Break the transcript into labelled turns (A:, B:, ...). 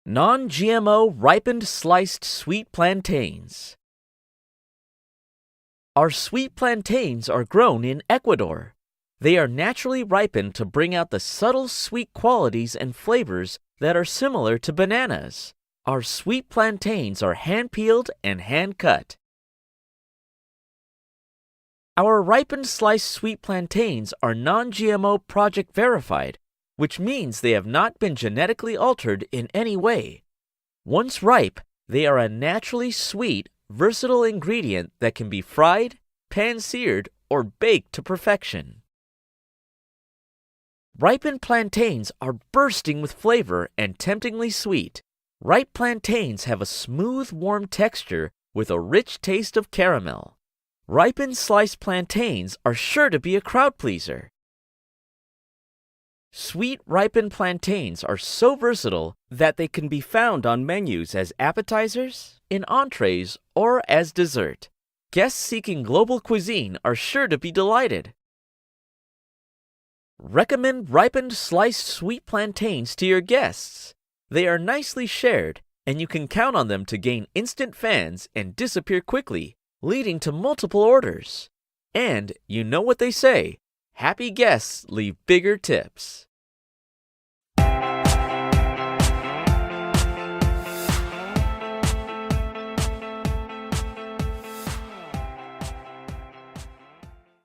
A: Non-GMO ripened sliced sweet plantains. Our sweet plantains are grown in Ecuador. They are naturally ripened to bring out the subtle sweet qualities and flavors that are similar to bananas. Our sweet plantains are hand-peeled and hand-cut. Our ripened sliced sweet plantains are non-GMO project verified, which means they have not been genetically altered in any way. Once ripe, they are a naturally sweet, versatile ingredient that can be fried, pan-seared, or baked to perfection. Ripened plantains are bursting with flavor and temptingly sweet. Ripe plantains have a smooth, warm texture with a rich taste of caramel. Ripened sliced plantains are sure to be a crowd pleaser. Sweet ripened plantains are so versatile that they can be found on menus as appetizers, in entrees, or as dessert. Guests seeking global cuisine are sure to be delighted. Recommend ripened sliced sweet plantains to your guests. They are nicely shared, and you can count on them to gain instant fans and disappear quickly, leading to multiple orders. And you know what they say, happy guests leave bigger tips.